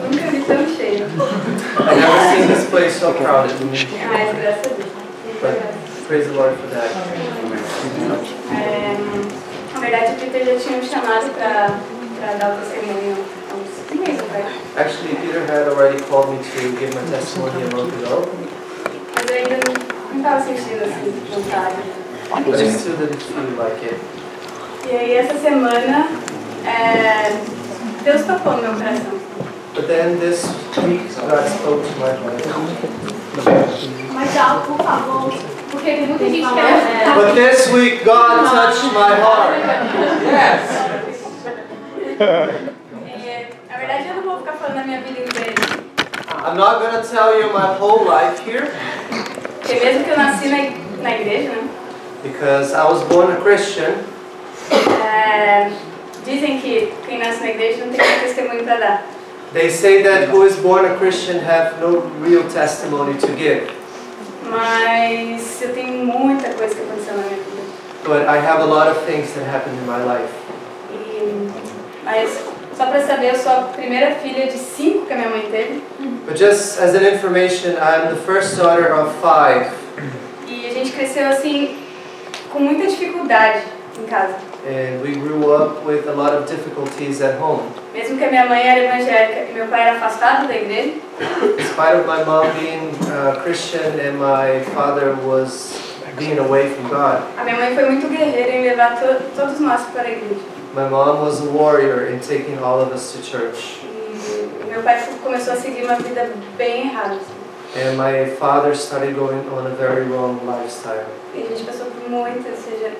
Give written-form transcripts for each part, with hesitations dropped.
Nunca vi tão cheio. I've never seen this place so crowded. Mas graças a Deus. But praise the Lord for that. Na verdade, o Peter já tinha me chamado para dar o testemunho há uns meses atrás. Actually, Peter had already called me to give my testimony a month ago. Mas eu ainda não estava sentindo assim, vontade. But I still didn't feel like it. E aí, essa semana, Deus tocou no meu coração. But then this week, God spoke to my heart. Mais alto, por favor, porque tem muita gente querendo. But this week, God touched my heart. Yes. Na verdade, eu não vou ficar falando da minha vida inteira. I'm not going to tell you my whole life here. Porque mesmo que eu nasci na igreja, né? Because I was born a Christian. Dizem que quem nasce na igreja não tem muito testemunho para dar. They say that who is born a Christian have no real testimony to give. Mas eu tenho muita coisa que aconteceu na minha vida. But I have a lot of things that happened in my life. Mas só para saber, eu sou a primeira filha de 5 que a minha mãe teve. But just as an information, I'm the first daughter of 5. E a gente cresceu assim com muita dificuldade em casa. And we grew up with a lot of difficulties at home. Mesmo que a minha mãe era evangélica e meu pai era afastado da igreja. In spite of my mom being Christian and my father was being away from God. A minha mãe foi muito guerreira em levar todos nós para a igreja. My mom was a warrior in taking all of us to church. E meu pai começou a seguir uma vida bem errada. And my father started going on a very wrong lifestyle. E a gente passou por muita, seja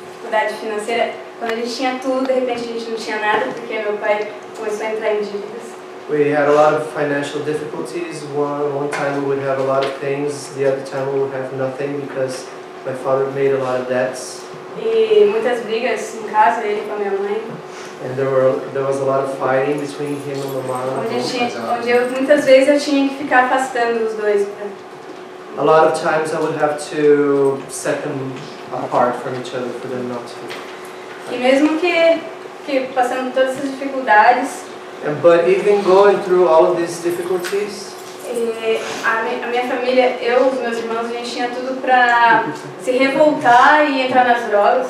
dificuldade financeira. Quando a gente tinha tudo, de repente a gente não tinha nada, porque meu pai começou a entrar em dívidas. We had a lot of financial difficulties. One time we would have a lot of things, the other time we would have nothing because my father made a lot of debts. E muitas brigas em casa, ele com a minha mãe. And there was a lot of fighting between him and my mom. Onde muitas vezes eu tinha que ficar afastando os dois. A lot of times I would have to set them apart from each other for them not to. E mesmo que passando todas essas dificuldades, But even going through all of these difficulties, a minha família, eu, os meus irmãos, a gente tinha tudo para se revoltar e entrar nas drogas.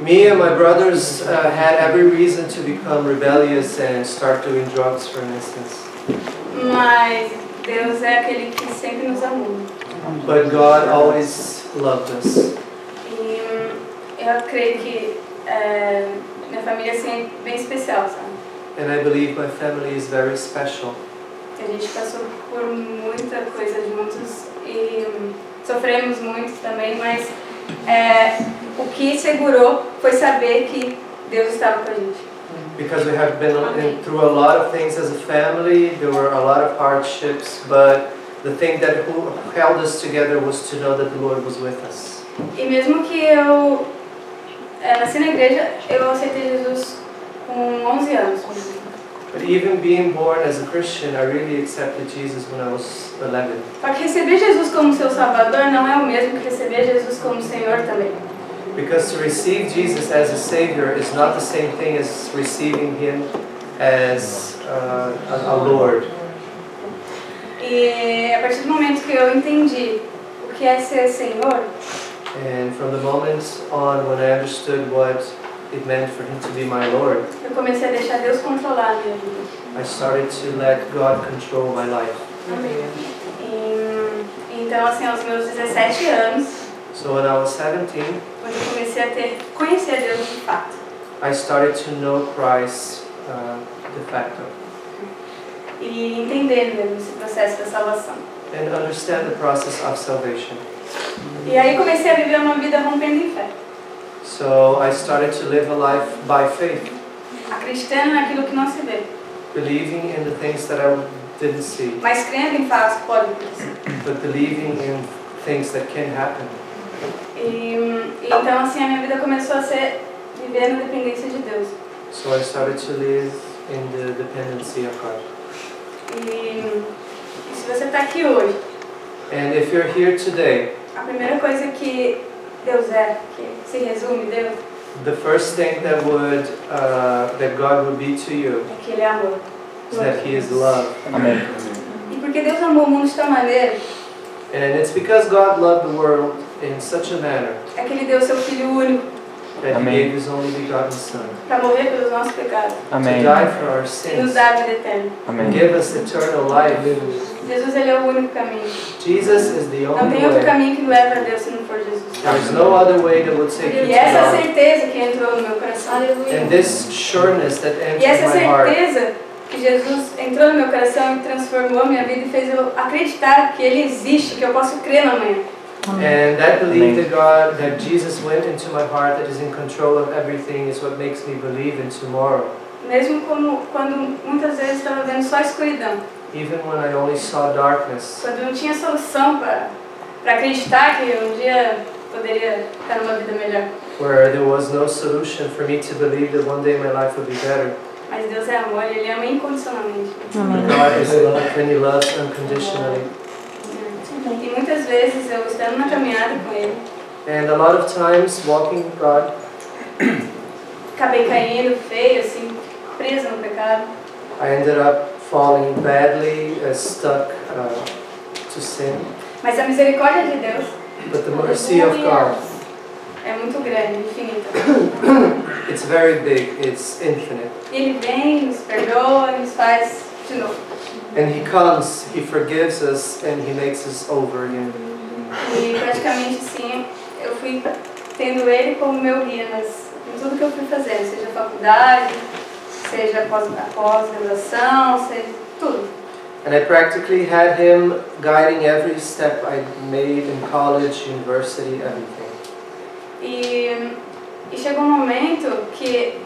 me and my brothers had every reason to become rebellious and start doing drugs, for instance. Mas Deus é aquele que sempre nos amou. But God always loved us. E eu creio que minha família assim, é bem especial, sabe? And I believe my family is very special. A gente passou por muita coisa juntos e sofremos muito também, mas o que segurou foi saber que Deus estava com a gente. Because we have been through a lot of things as a family, there were a lot of hardships, but the thing that held us together was to know that the Lord was with us. E mesmo que eu nasci na igreja, eu aceitei Jesus com 11 anos. But even being born as a Christian, I really accepted Jesus when I was 11. Só que receber Jesus como seu Salvador não é o mesmo que receber Jesus como Senhor também. Because to receive Jesus as a Savior is not the same thing as receiving Him as a Lord. E a partir do momento que eu entendi o que é ser Senhor, And from the moment on when I understood what it meant for Him to be my Lord, eu comecei a deixar Deus controlar a minha vida. I started to let God control my life. Então, assim, aos meus 17 anos, So when I was 17, quando eu comecei a conhecer a Deus de fato, I started to know Christ de facto. E entender mesmo esse processo da salvação. And understand the process of salvation. E aí comecei a viver uma vida rompendo em fé. So I started to live a life by faith, Acreditando naquilo que não se vê, believing in the things that I didn't see, mas crendo em fatos que podem acontecer. but believing in things that can happen. E então assim a minha vida começou a ser viver na dependência de Deus. So I started to live in the dependency of God. E se você está aqui hoje, And if you're here today, a primeira coisa que Deus é, que se resume Deus, the first thing that God would be to you é que Ele é amor. is that He is love. Amém. E porque Deus amou o mundo de tal maneira, And it's because God loved the world in such a manner é que Ele deu seu Filho único that He Amém. gave His only begotten Son para morrer pelos nossos pecados to Amém. die for our e nos sins dar a vida eterna. and Amém. give us eternal life. Jesus, Ele é o único caminho. Jesus is the Não only tem outro way. caminho que leve a Deus se não for Jesus. There's no other way that would take you E to essa God. certeza que entrou no meu coração, aleluia. And this sureness that E essa entered my heart. certeza que Jesus entrou no meu coração e transformou a minha vida e fez eu acreditar que Ele existe, que eu posso crer no amanhã. And that belief that that Jesus went into my heart, that is in control of everything, is what makes me believe in tomorrow. Mesmo quando muitas vezes estava vendo só escuridão. Even when I only saw darkness. Quando não tinha solução para acreditar que um dia poderia estar numa vida melhor. Where there was no solution for me to believe that one day my life would be better. Mas Deus é amor, Ele ama incondicionalmente. God is love and He loves unconditionally. E muitas vezes eu estando na caminhada com Ele, And a lot of times walking with God, acabei caindo feio, assim, presa no pecado. I ended up falling badly, stuck to sin. Mas a misericórdia de Deus But the mercy of God, é muito grande, infinita. it's very big, it's infinite. E Ele vem, nos perdoa e nos faz de novo. And He comes, He forgives us, and He makes us over again. E praticamente sim, eu fui tendo Ele como meu guia em tudo que eu fui fazendo, seja faculdade, seja pós-graduação, seja tudo. And I practically had Him guiding every step I made in college, university, everything. E chega um momento que,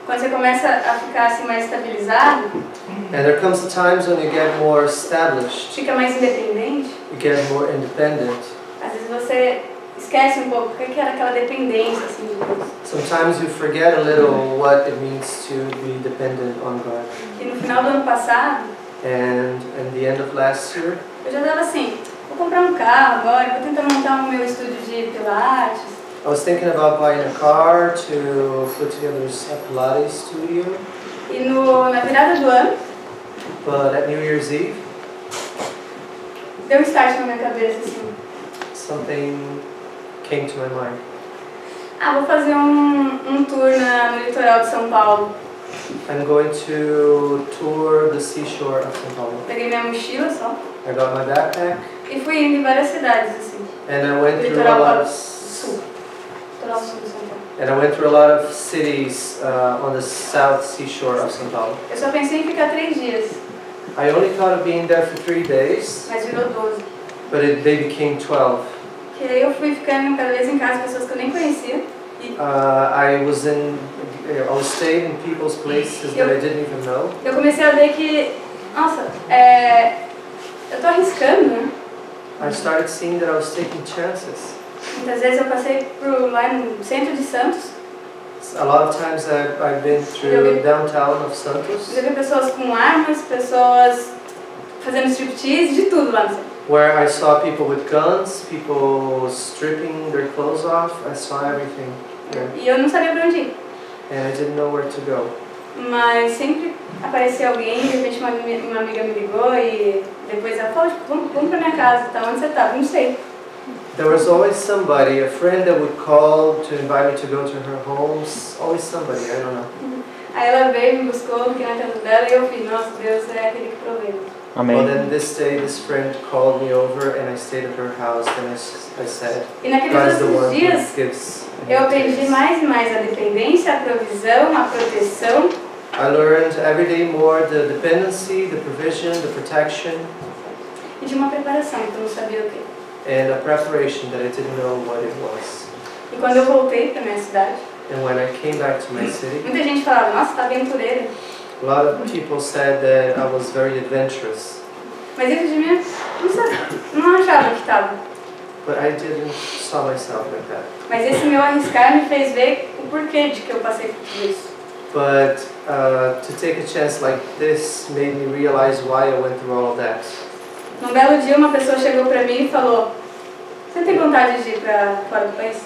quando você começa a ficar assim mais estabilizado, And there comes times when you get more established, fica mais independente, you get more independent. às vezes você esquece um pouco o que era aquela dependência assim, de Deus. Sometimes you forget a little what it means to be dependent on God. E no final do ano passado, And in the end of last year, eu já estava assim, vou comprar um carro agora, vou tentar montar o meu estúdio de pilates. I was thinking about buying a car to put together a Pilates studio. E na virada do ano, But at New Year's Eve, deu um start na minha cabeça assim, something came to my mind. vou fazer um tour no litoral de São Paulo. I'm going to tour the seashore of São Paulo. Peguei minha mochila só I got my backpack e fui indo em várias cidades assim. and I went through a Litoral lot of sul. Litoral sul de São Paulo. and I went through a lot of cities on the south seashore of São Paulo. Eu só pensei em ficar 3 dias, I only thought of being there for 3 days, mas virou 12. but they became 12. Que aí eu fui ficando cada vez em casa de pessoas que eu nem conhecia. I was staying in people's places that I didn't even know. Eu comecei a ver que, nossa, eu tô arriscando, né? I started seeing that I was taking chances. Muitas vezes eu passei lá no centro de Santos, A lot of times I've been through downtown of Santos, eu vi pessoas com armas, pessoas fazendo striptease, de tudo lá no centro. where I saw people with guns, people stripping their clothes off. I saw everything there, E eu não sabia pra onde ir. and I didn't know where to go. Mas sempre aparecia alguém, de repente uma amiga me ligou e depois ela falou, tipo, vamos pra minha casa, tá? Onde você tá? Não sei. There was always somebody, a friend that would call to invite me to go to her homes. Always somebody, I don't know. Aí ela veio, me buscou, fiquei na casa dela e eu fiz, nossa, Deus é aquele que provê. Amém. Well, then this day, this friend called me over and I stayed at her house. Then I said, E naqueles God's the outros one dias, who gives. and eu who aprendi takes." mais e mais a dependência, a provisão, a proteção. I learned every day more the dependency, the provision, the protection, E de uma preparação, que eu não sabia o quê. and a preparation that I didn't know what it was. E quando eu voltei para minha cidade, And when I came back to my city, muita gente falava, nossa, tá aventureira. a lot of people said that I was very adventurous, Mas dentro de mim, não achava que estava. but I didn't saw myself like that. Mas esse meu arriscar me fez ver o porquê de que eu passei por tudo isso. But to take a chance like this made me realize why I went through all of that. Num belo dia, uma pessoa chegou para mim e falou, você tem vontade de ir para fora do país?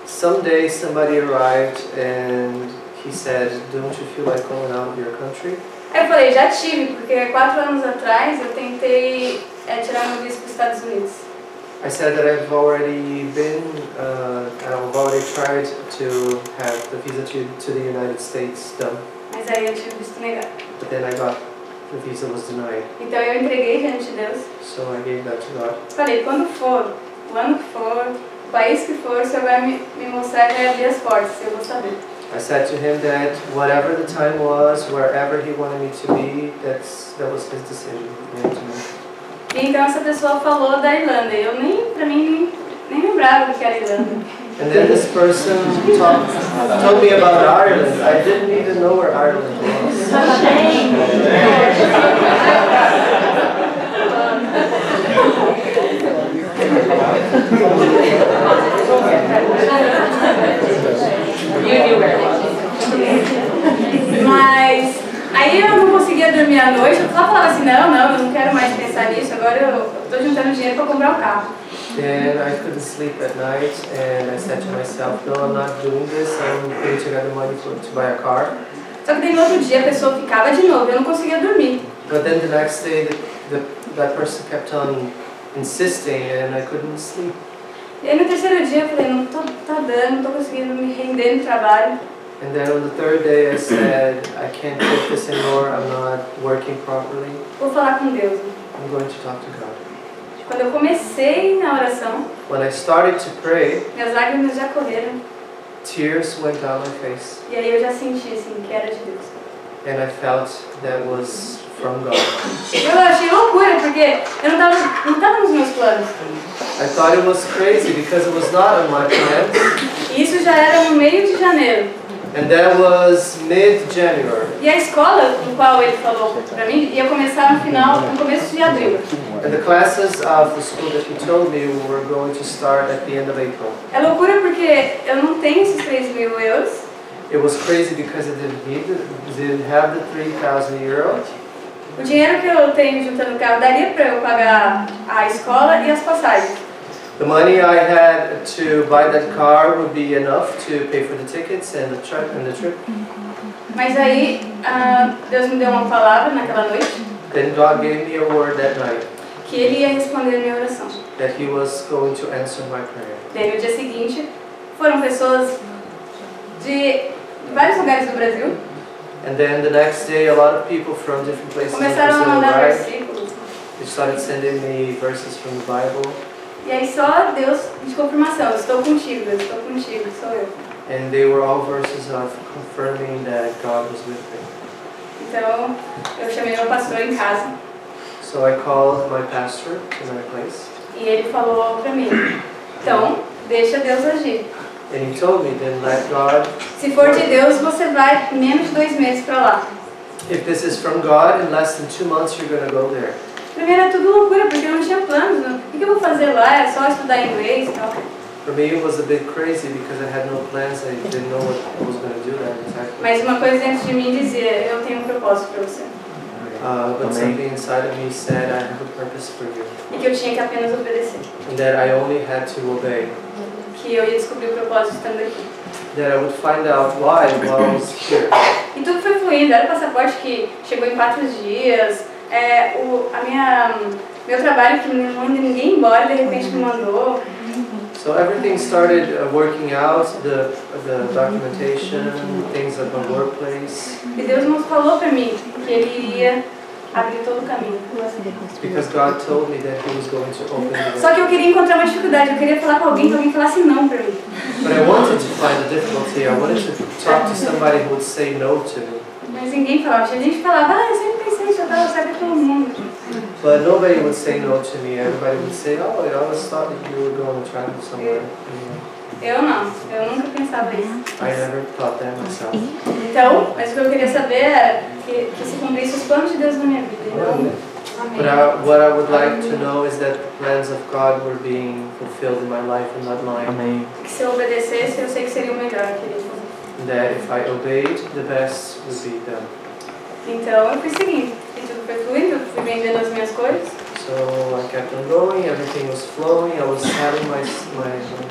someday somebody arrived and he said, "Don't you feel like going out of your country?" Aí eu falei, já tive, porque 4 anos atrás eu tentei tirar meu visto para os Estados Unidos. I said that I've already tried to have the visa to the United States done. Mas aí eu tive visto negado. But then the visa was denied. Então eu entreguei diante de Deus. So I gave that to God. Falei, quando for, o ano que for, o país que for, o Senhor vai me mostrar e vai abrir as portas, eu vou saber. I said to him that whatever the time was, wherever he wanted me to be, that was his decision. E então essa pessoa falou da Irlanda. Eu nem lembrava do que era Irlanda. And then this person told me about Ireland. I didn't even know where Ireland was. Mas aí eu não conseguia dormir à noite. Eu só falava assim, não, eu não quero mais pensar nisso. Agora eu estou juntando dinheiro para comprar o carro. And I couldn't sleep at night, and I said to myself, no, I'm not doing this. I'm putting together money to buy a car. Só que daí no outro dia a pessoa ficava de novo, eu não conseguia dormir. But then the next day, that person kept on insisting, and I couldn't sleep. E aí no terceiro dia eu falei, não tá dando, não tô conseguindo me render no trabalho. And then on the third day I said, I can't take this anymore, I'm not working properly. Vou falar com Deus. I'm going to talk to God. Quando eu comecei na oração, When I started to pray, minhas lágrimas já correram. tears went down my face. E aí eu já senti assim, que era de Deus. And I felt that was from God. Eu achei loucura, porque eu não tava nos meus planos. I thought it was crazy because it was not on my plans. E isso já era no meio de janeiro. And that was mid-January. E a escola, no qual ele falou pra mim, ia começar no começo de abril. And the classes of the school that he told me were going to start at the end of April. É loucura porque eu não tenho esses 3.000 euros. It was crazy because I didn't have the 3,000 euros. O dinheiro que eu tenho juntando no carro daria pra eu pagar a escola e as passagens. The money I had to buy that car would be enough to pay for the tickets and the trip. Mas aí, Deus me deu uma palavra naquela noite. Then God gave me a word that night Que Ele ia responder a minha oração. that He was going to answer my prayer. Daí no dia seguinte, foram pessoas de vários lugares do Brasil. And then the next day, a lot of people from different places in Começaram a Brazil mandar arrived. versículos. They started sending me verses from the Bible. E aí só Deus de confirmação, estou contigo, Deus, estou contigo, sou eu. And they were all verses of confirming that God was with me. Então, eu chamei meu pastor em casa So I called my pastor to my place. e ele falou pra mim, então, deixa Deus agir. And he told me, then let God, Se for de Deus, você vai menos de 2 meses pra lá. if this is from God, in less than 2 months you're going to go there. Primeiro era tudo loucura, porque eu não tinha planos. O que eu vou fazer lá? É só estudar inglês e tal. For me it was a bit crazy because I had no plans, I didn't know what I was going to do that exactly. Mas uma coisa dentro de mim dizia, eu tenho um propósito pra você. But something inside of me said, I have a purpose for you. E que eu tinha que apenas obedecer. And that I only had to obey. Que eu ia descobrir o propósito estando aqui. That I would find out why while I was here. E tudo foi fluindo. Era o passaporte que chegou em 4 dias. Meu trabalho que não manda ninguém embora, de repente me mandou. So everything started working out, the documentation, things at my workplace. E Deus nos falou pra mim que Ele ia abrir todo o caminho. Because God told me that He was going to open the way. Só que eu queria encontrar uma dificuldade. Eu queria falar com alguém que alguém falasse não pra mim. But I wanted to find a difficulty. I wanted to talk to somebody who would say no to me. Mas ninguém falava. A gente falava, eu sempre pensei isso, eu tava certo todo mundo. But nobody would say no to me. Everybody would say, oh, I always thought that you were going to travel somewhere. Eu não, eu nunca pensava isso. I never thought that myself. Então, mas o que eu queria saber era que se cumprisse os planos de Deus na minha vida. Então, But what I would like to know is that the plans of God were being fulfilled in my life and not mine. Amém. que se eu obedecesse, eu sei que seria o melhor que Ele fazer. And that if I obeyed, the best would be done. Então, eu fui seguindo. E tudo foi fluindo, eu fui vendendo as minhas coisas. So I kept on going, everything was flowing, I was selling my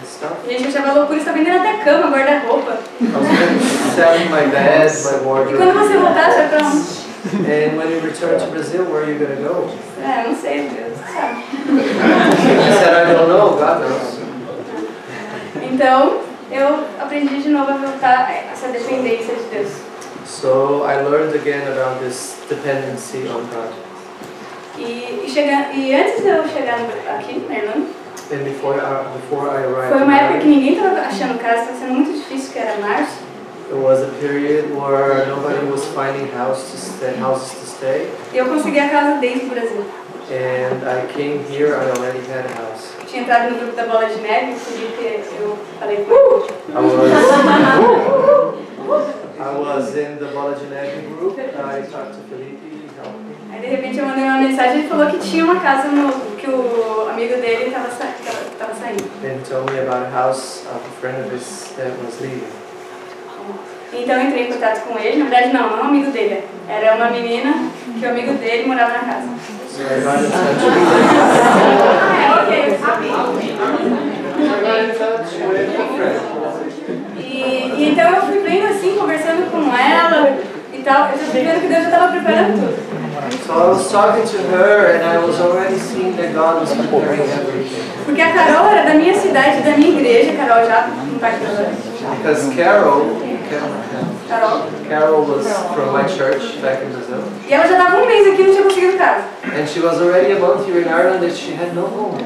stuff. Gente, eu achava loucura, você tá vendendo até cama, guarda-roupa. I was selling my bed, my E wardrobe. quando você voltar, você vai pra onde? And when you return to Brazil, where are you going to go? É, não sei, Deus sabe. I said, I don't know, God knows. Então, eu aprendi de novo a voltar a essa dependência de Deus. So I learned again about this dependency on God. E antes de eu chegar aqui na Irlanda, And before I arrived foi in uma época que Ireland, ninguém estava achando casa, estava sendo muito difícil, que era março. it was a period where nobody was finding houses to stay. E eu consegui a casa desde o Brasil. And I came here, I already had a house. Tinha entrado no grupo da Bola de Neve, eu falei com ele. I was in the Bola de Neve group. I talked to Felipe, he helped me. Aí de repente eu mandei uma mensagem e ele falou que tinha uma casa que o amigo dele estava saindo. And he told me about a house of a friend of his that was leaving. Então eu entrei em contato com ele, na verdade não é um amigo dele, era uma menina que o amigo dele morava na casa. So I got in touch with Ok. a friend. E então eu fui vendo assim, conversando com ela e tal, eu já fui vendo que Deus já estava preparando tudo. So I was talking to her and I was already seeing that God was preparing everything. Porque a Carol era da minha cidade, da minha igreja, Carol já não está aqui agora. Because Carol was from my church back in Brazil. E ela já estava um mês aqui e não tinha conseguido casa. And she was already a month here in Ireland and she had no home.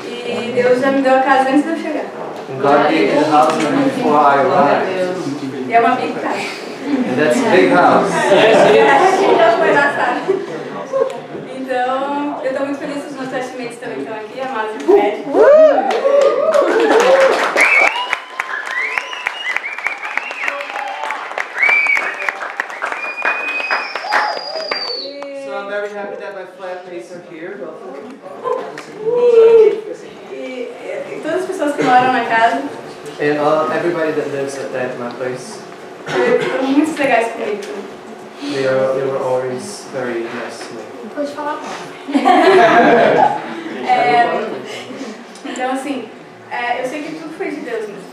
E Deus já me deu a casa antes de eu chegar. And God gave me the house even before I arrived. E é uma big casa. And that's a big house. Quem já foi lá sabe. Então, eu estou muito feliz que os meus testamentos também estão aqui, amados e Fred. So I'm very happy that my flatmates are here. E todas as pessoas que moram na casa And everybody that lives at my place, foram muito legais comigo. they were always very nice to me. Pode falar. Então, assim, eu sei que tudo foi de Deus mesmo.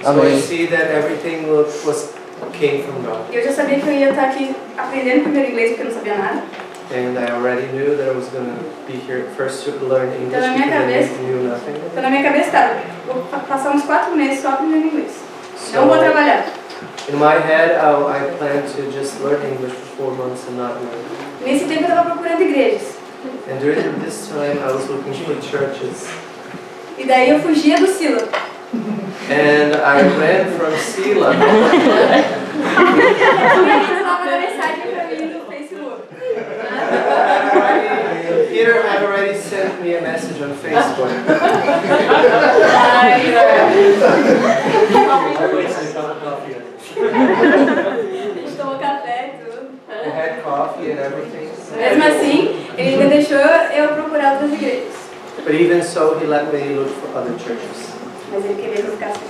So I see that everything came from God. E eu já sabia que eu ia estar aqui aprendendo primeiro inglês, porque eu não sabia nada. And I already knew that I was going to be here first to learn English Então, na minha because I cabeça- knew nothing. Então, na minha cabeça estava, vou passar uns 4 meses só aprendendo inglês. So Não vou trabalhar. in my head, I planned to just learn English for 4 months and not work. Nesse tempo, eu estava procurando igrejas. And during this time, I was looking for churches. E daí, eu fugia do Sila. And I ran from Sila. Ele mandou mensagem pra mim no Facebook. Peter had already sent me a message on Facebook. Ai, a gente tomou café e tudo. I had coffee and everything. Mesmo assim, ele ainda deixou eu procurar outras igrejas. But even so, he let me look for other churches. Mas ele queria que eu ficasse.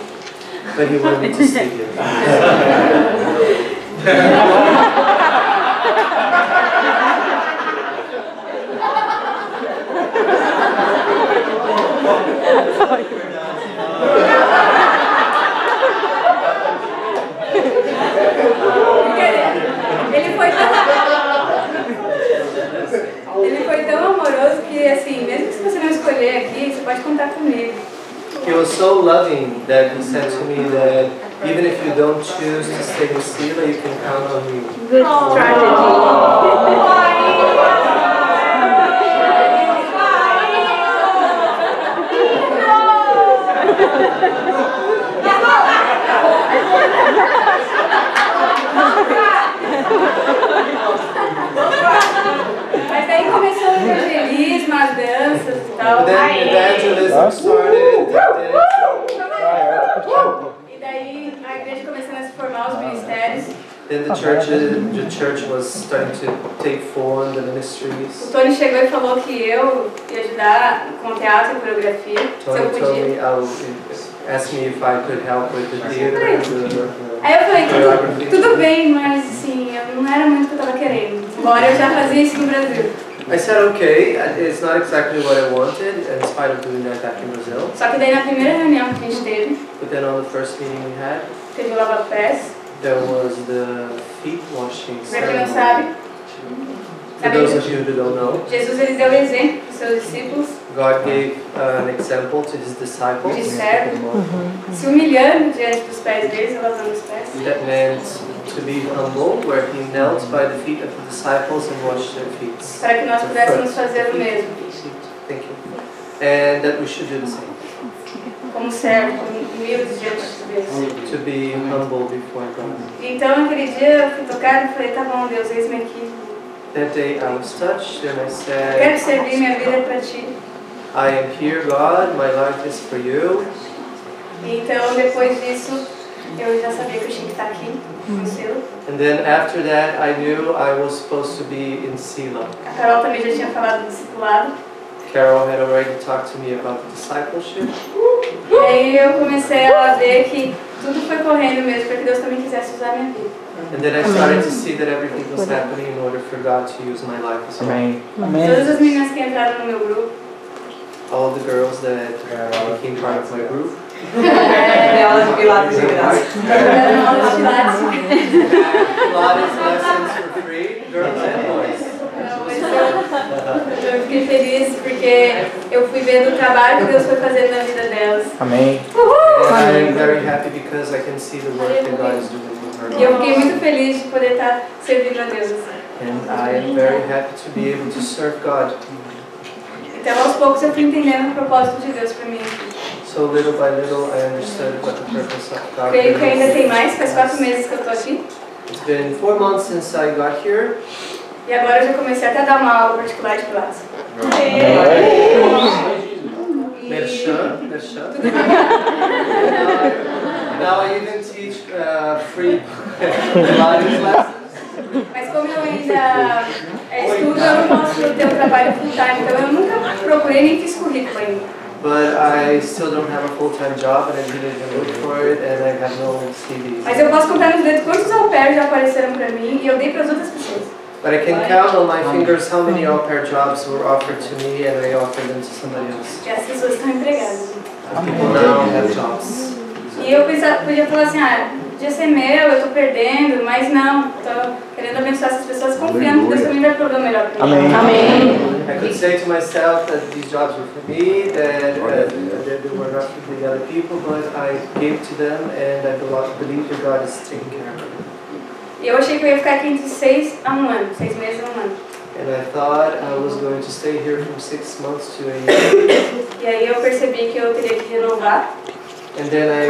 But he wanted me to stay here. Ele foi tão amoroso que, assim, mesmo se você não escolher aqui, você pode contar comigo. He was so loving that he said to me that even if you don't choose to stay in Sila, you can count on me. Good Mas daí começou o evangelismo, as danças e tal. And then evangelism started. E daí a igreja começando a se formar, os ministérios. Then the church was starting to take form, the O ministries. Tony chegou e falou que eu ia ajudar com teatro e coreografia, se eu Tony told podia. me, asked me if I could help with the theater and the Aí eu falei, choreography. tudo bem, mas assim, eu não era muito o que eu estava querendo. Embora eu já fazia isso no Brasil. I said, okay, it's not exactly what I wanted, in spite of doing that back in Brazil. Só que daí na primeira reunião que a gente teve, But then on the first meeting we had, teve o lava-pés. there was the feet washing Pra quem não ceremony. sabe, For those of you who don't know, Jesus ele deu exemplo para os seus discípulos God gave an example to his disciples. de servo, se humilhando diante dos pés deles, lavando os pés. That meant to be humble, where he knelt by the feet of the disciples and washed their feet. Para que nós pudéssemos fazer o mesmo, Thank you. And that we should do the same. como servo, humildes diante de Deus. To be humble before God. Então naquele dia eu fui tocada e falei, tá bom Deus, eis-me aqui. That day I was touched and I Quero said, servir, minha vida é para ti. I am here, God, my life is for you. E então depois disso eu já sabia que eu tinha que estar aqui no selo. And then after that I knew I was supposed to be in Sila. A Carol também já tinha falado do discipulado. Carol had already talked to me about discipleship. E aí eu comecei a ver que tudo foi correndo mesmo para que Deus também quisesse usar a minha vida. And then I started to see that everything was happening in order for God to use my life as well. Todas as meninas que entraram no meu grupo, All the girls that became part of my group. Aulas de pilates de graça. deram aulas de pilates. Pilates lessons for free, girls and boys. Eu fiquei feliz porque eu fui vendo o trabalho que Deus foi fazendo na vida delas. Amém. And I am very happy because I can see the work that God is doing with her. E eu fiquei muito feliz de poder estar servindo a Deus. And I am very happy to be able to serve God. Então aos poucos eu fui entendendo o propósito de Deus para mim. So little by little I understood what the purpose of God Creio que ainda tem is. mais, faz 4 meses que eu estou aqui. It's been 4 months since I got here. E agora eu já comecei até a dar uma aula particular de pilates. Merchan. Now I even teach free Pilates lessons. Mas como eu ainda estudo, eu não posso ter um trabalho full time, então eu nunca procurei nem fiz currículo ainda. But I still don't have a full-time job and I didn't even look for it and I have no CV. Mas eu posso contar nos dedos quantos au pairs já apareceram para mim e eu dei para as outras pessoas. But I can count on my fingers how many au pair jobs were offered to me and I offered them to somebody else. E as pessoas estão empregadas. People now have jobs. E eu podia falar assim, podia ser meu, eu tô perdendo, mas não, tô querendo abençoar essas pessoas confiando que Deus também vai prover o melhor para mim. Amém. I could say to myself that these jobs were for me, that they were not for the other people, but I gave to them and I believe that God is taking care of them. E eu achei que eu ia ficar aqui entre 6 a 1 ano, 6 meses a 1 ano. And I thought I was going to stay here from 6 months to a year. E aí eu percebi que eu teria que renovar. And then I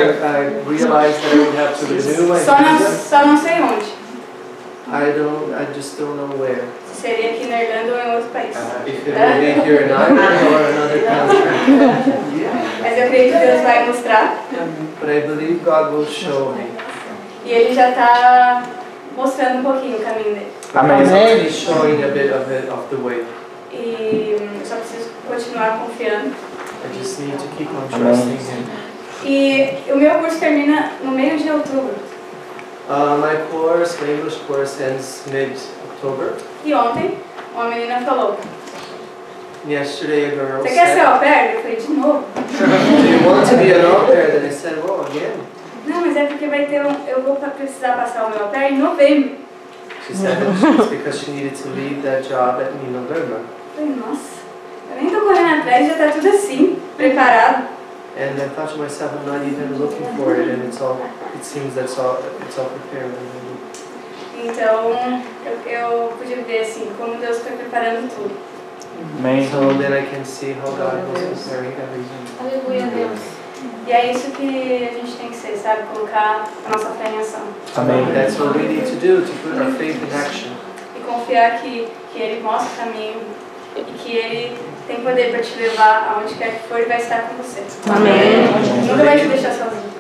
realized that I would have to renew my visa. Só não sei onde. I just don't know where. Se seria aqui na Irlanda ou em outro país. If it will be here in Ireland or another country. Mas eu creio que Deus vai mostrar. But I believe God will show me. E Ele já está mostrando um pouquinho o caminho dele. He's already showing a bit of the way. E eu só preciso continuar confiando. I just need to keep on trusting Him. E o meu curso termina no meio de outubro. My English course ends mid-October. E ontem, uma menina falou, Yesterday a girl você quer ser said, au pair? Eu falei, de novo? do you want to be an au pair? Then I said, well, again. Não, mas é porque vai ter eu vou precisar passar o meu au pair em novembro. She said that it's because she needed to leave that job in November. Eu falei, nossa, eu nem tô correndo atrás, já tá tudo assim, preparado. And I thought to myself, I'm not even looking for it, and it seems that it's all prepared. Então, eu pude ver assim, como Deus foi preparando tudo. Amém. So then I can see how God was preparing everything. Aleluia, Deus. E é isso que a gente tem que ser, sabe? Colocar a nossa fé em ação. Amém. That's what we need to do, to put our faith in action. E confiar que Ele mostra o caminho e que Ele tem poder para te levar aonde quer que for e vai estar com você. Amém. Nunca vai te deixar sozinho.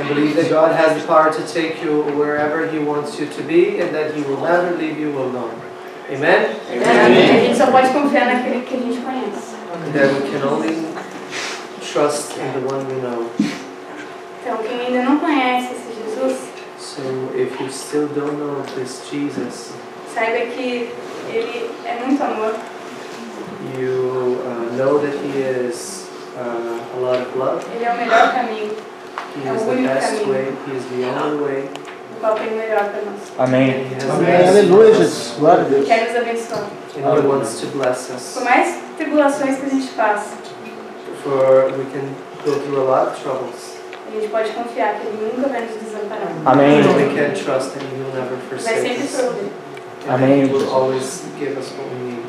I believe that God has the power to take you wherever He wants you to be and that He will never leave you alone. Amen? A gente só pode confiar naquele que a gente conhece. And that we can only trust in the one we know. Então, quem ainda não conhece esse Jesus, So if you still don't know this Jesus, saiba que Ele é muito amor. You know that He is a lot of love. Ele é o melhor caminho. He É o is the único best caminho. way. He is the only way. O qual tem o melhor para nós. Amém. And He has the Amém. best Aleluia, for us. Jesus. Glória a Deus. Quer nos abençoar. And He wants to bless us. Por mais tribulações que a gente passa, For we can go through a lot of troubles. a gente pode confiar que Ele nunca vai nos desamparar. Amém. So we can trust that He will never Vai forsake sempre us. prover. And Amém. He will always give us what we need.